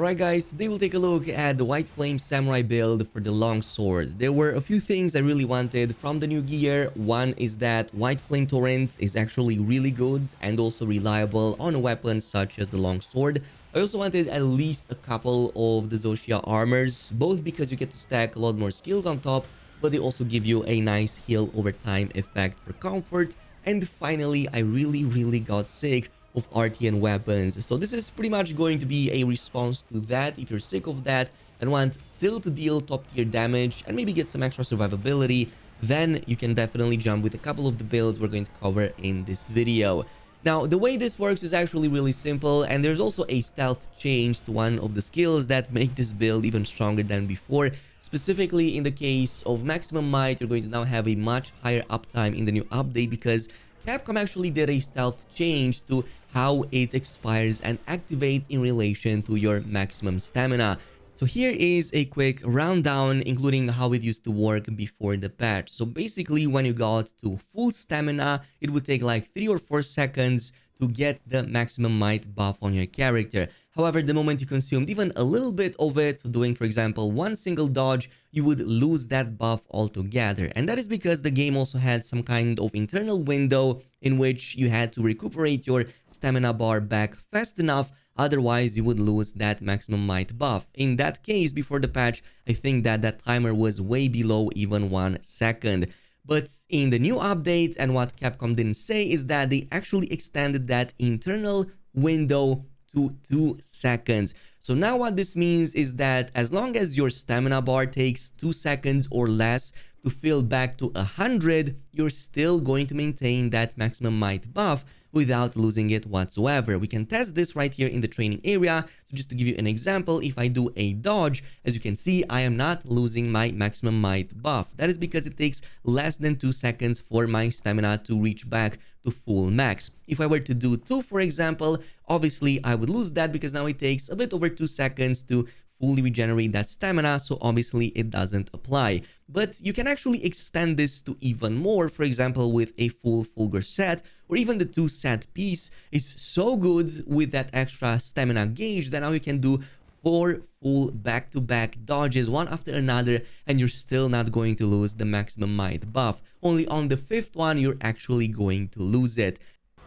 Alright guys, today we'll take a look at the White Flame Samurai build for the Longsword. There were a few things I really wanted from the new gear. One is that White Flame Torrent is actually really good and also reliable on weapons such as the Longsword. I also wanted at least a couple of the Zoshia armors, both because you get to stack a lot more skills on top, but they also give you a nice heal over time effect for comfort. And finally, I really got sick of RTN weapons. So this is pretty much going to be a response to that. If you're sick of that and want still to deal top tier damage and maybe get some extra survivability, then you can definitely jump with a couple of the builds we're going to cover in this video. Now, the way this works is actually really simple, and there's also a stealth change to one of the skills that make this build even stronger than before. Specifically, in the case of Maximum Might, you're going to now have a much higher uptime in the new update because Capcom actually did a stealth change to how it expires and activates in relation to your maximum stamina. So here is a quick rundown, including how it used to work before the patch. So basically, when you got to full stamina, it would take like 3 or 4 seconds to get the maximum might buff on your character. However, the moment you consumed even a little bit of it, so doing for example one single dodge, you would lose that buff altogether. And that is because the game also had some kind of internal window in which you had to recuperate your stamina bar back fast enough, otherwise you would lose that maximum might buff. In that case, before the patch, I think that that timer was way below even 1 second. But in the new update, and what Capcom didn't say, is that they actually extended that internal window to 2 seconds. So now what this means is that as long as your stamina bar takes 2 seconds or less to fill back to 100, you're still going to maintain that maximum might buff without losing it whatsoever. We can test this right here in the training area. So just to give you an example, if I do a dodge, as you can see, I am not losing my maximum might buff. That is because it takes less than 2 seconds for my stamina to reach back to full max. If I were to do 2, for example, obviously I would lose that because now it takes a bit over 2 seconds to fully regenerate that stamina, so obviously it doesn't apply. But you can actually extend this to even more, for example with a full Fulgur set, or even the 2 set piece is so good with that extra stamina gauge that now you can do 4 full back-to-back dodges one after another, and you're still not going to lose the maximum might buff. Only on the 5th one you're actually going to lose it.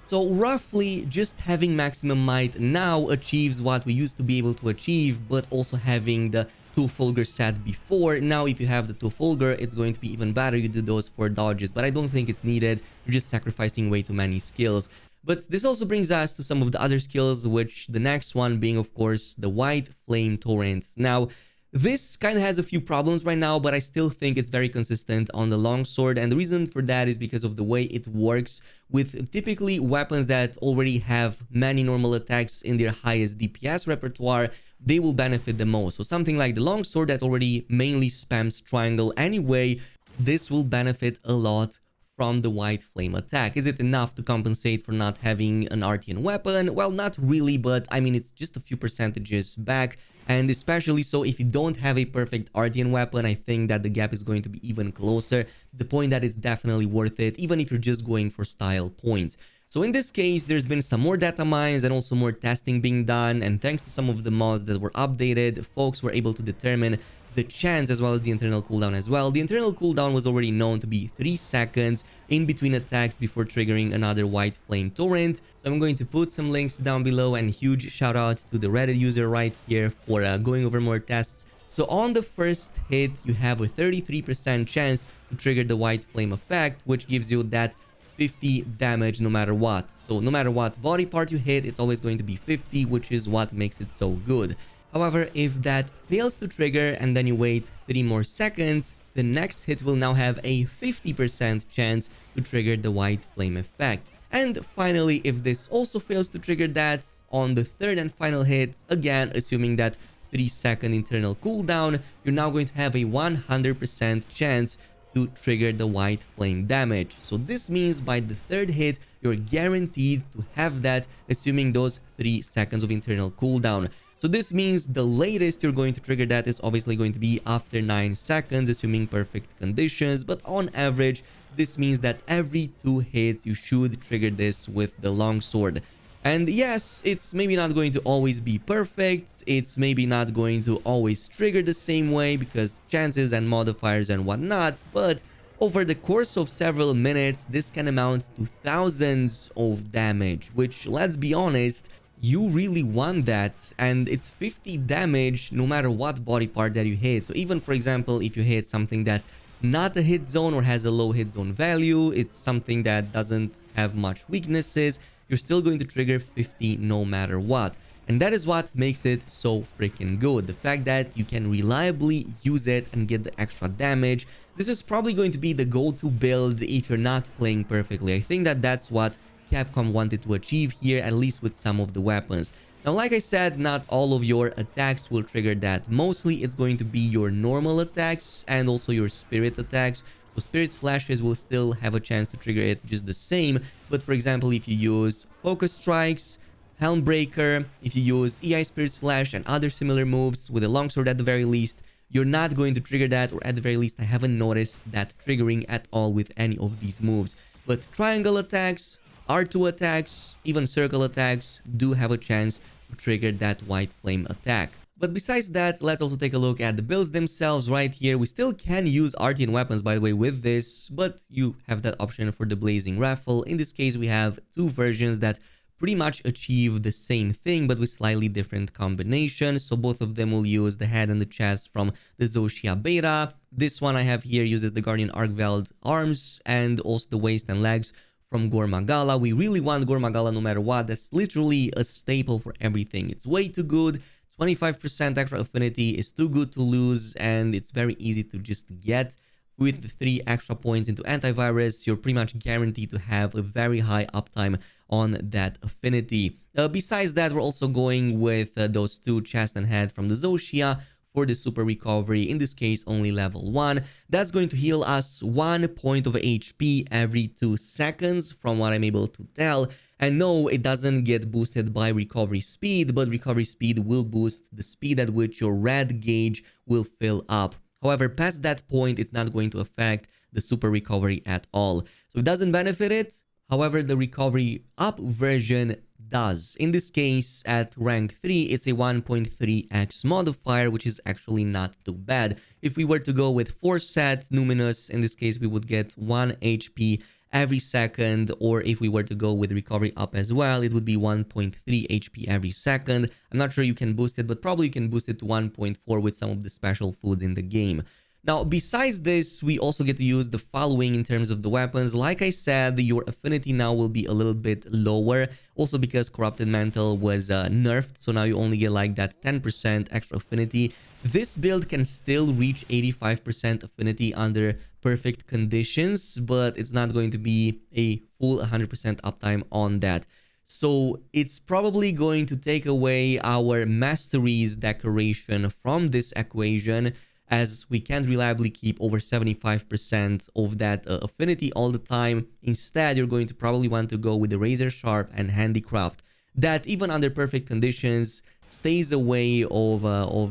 So roughly, just having maximum might now achieves what we used to be able to achieve, but also having the 2 Fulgur set before. Now if you have the 2 Fulgur, it's going to be even better. You do those 4 dodges, but I don't think it's needed. You're just sacrificing way too many skills. But this also brings us to some of the other skills, which the next one being, of course, the White Flame Torrent. Now, this kind of has a few problems right now, but I still think it's very consistent on the Longsword, and the reason for that is because of the way it works with typically weapons that already have many normal attacks in their highest DPS repertoire. They will benefit the most. So something like the Longsword that already mainly spams triangle anyway, this will benefit a lot from the White Flame attack. Is it enough to compensate for not having an RTN weapon? Well, not really, but I mean, it's just a few percentages back. And especially so if you don't have a perfect RTN weapon, I think that the gap is going to be even closer, to the point that it's definitely worth it, even if you're just going for style points. So in this case, there's been some more data mines and also more testing being done, and thanks to some of the mods that were updated, folks were able to determine the chance as well as the internal cooldown as well. The internal cooldown was already known to be 3 seconds in between attacks before triggering another White Flame Torrent. So I'm going to put some links down below, and huge shout out to the Reddit user right here for going over more tests. So on the first hit, you have a 33% chance to trigger the White Flame effect, which gives you that 50 damage no matter what. So no matter what body part you hit, it's always going to be 50, which is what makes it so good. However, if that fails to trigger and then you wait 3 more seconds, the next hit will now have a 50% chance to trigger the White Flame effect. And finally, if this also fails to trigger that, on the 3rd and final hit, again assuming that 3-second internal cooldown, you're now going to have a 100% chance to trigger the White Flame damage. So this means by the 3rd hit, you're guaranteed to have that, assuming those 3 seconds of internal cooldown. So this means the latest you're going to trigger that is obviously going to be after 9 seconds, assuming perfect conditions. But on average, this means that every 2 hits you should trigger this with the Longsword. And yes, it's maybe not going to always be perfect. It's maybe not going to always trigger the same way because chances and modifiers and whatnot. But over the course of several minutes, this can amount to thousands of damage, which, let's be honest, you really want that. And it's 50 damage no matter what body part that you hit. So even, for example, if you hit something that's not a hit zone or has a low hit zone value, it's something that doesn't have much weaknesses, you're still going to trigger 50 no matter what. And that is what makes it so freaking good. The fact that you can reliably use it and get the extra damage. This is probably going to be the go-to build if you're not playing perfectly. I think that that's what Capcom wanted to achieve here, at least with some of the weapons. Now, like I said, not all of your attacks will trigger that. Mostly, it's going to be your normal attacks and also your spirit attacks. So spirit slashes will still have a chance to trigger it just the same. But for example, if you use focus strikes, helm breaker, if you use EI spirit slash and other similar moves with a longsword at the very least, you're not going to trigger that, or at the very least I haven't noticed that triggering at all with any of these moves. But triangle attacks, R2 attacks, even circle attacks do have a chance to trigger that white flame attack. But besides that, let's also take a look at the builds themselves right here. We still can use Artian weapons, by the way, with this, but you have that option for the Blazing Raffle. In this case, we have two versions that pretty much achieve the same thing, but with slightly different combinations. So both of them will use the head and the chest from the Zoshia Beta. This one I have here uses the Guardian Arcveld arms and also the waist and legs from Gormagala. We really want Gormagala no matter what. That's literally a staple for everything. It's way too good. 25% extra affinity is too good to lose, and it's very easy to just get. With the 3 extra points into antivirus, you're pretty much guaranteed to have a very high uptime on that affinity. Besides that, we're also going with those 2 chest and head from the Zoshia for the super recovery, in this case only level 1. That's going to heal us 1 point of HP every 2 seconds from what I'm able to tell. And no, it doesn't get boosted by recovery speed, but recovery speed will boost the speed at which your red gauge will fill up. However, past that point, it's not going to affect the super recovery at all. So it doesn't benefit it. However, the recovery up version does. In this case, at rank 3, it's a 1.3x modifier, which is actually not too bad. If we were to go with Forset Numinous, in this case, we would get 1 HP every second, or if we were to go with recovery up as well, it would be 1.3 HP every second. I'm not sure you can boost it, but probably you can boost it to 1.4 with some of the special foods in the game. Now, besides this, we also get to use the following in terms of the weapons. Like I said, your affinity now will be a little bit lower, also because Corrupted Mantle was nerfed, so now you only get like that 10% extra affinity. This build can still reach 85% affinity under perfect conditions, but it's not going to be a full 100% uptime on that. So it's probably going to take away our Masteries decoration from this equation, as we can't reliably keep over 75% of that affinity all the time. Instead, you're going to probably want to go with the Razor Sharp and Handicraft, that even under perfect conditions stays away of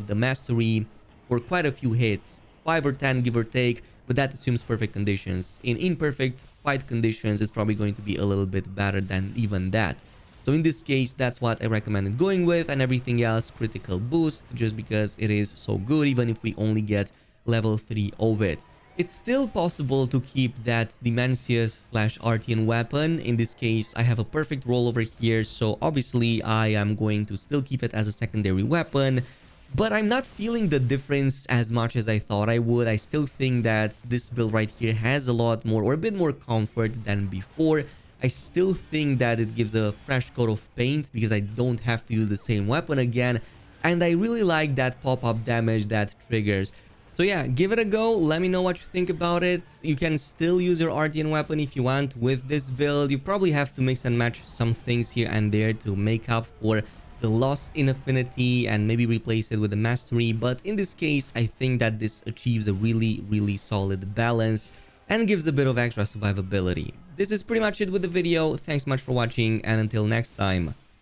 the Mastery for quite a few hits, 5 or 10 give or take, but that assumes perfect conditions. In imperfect fight conditions, it's probably going to be a little bit better than even that. So in this case, that's what I recommended going with, and everything else critical boost, just because it is so good, even if we only get level 3 of it. It's still possible to keep that Dimensius/Artian weapon. In this case, I have a perfect roll over here, so obviously I am going to still keep it as a secondary weapon. But I'm not feeling the difference as much as I thought I would. I still think that this build right here has a lot more, or a bit more comfort than before. I still think that it gives a fresh coat of paint because I don't have to use the same weapon again. And I really like that pop-up damage that triggers. So yeah, give it a go. Let me know what you think about it. You can still use your Artian weapon if you want with this build. You probably have to mix and match some things here and there to make up for the loss in affinity and maybe replace it with a Mastery. But in this case, I think that this achieves a really solid balance and gives a bit of extra survivability. This is pretty much it with the video. Thanks much for watching, and until next time,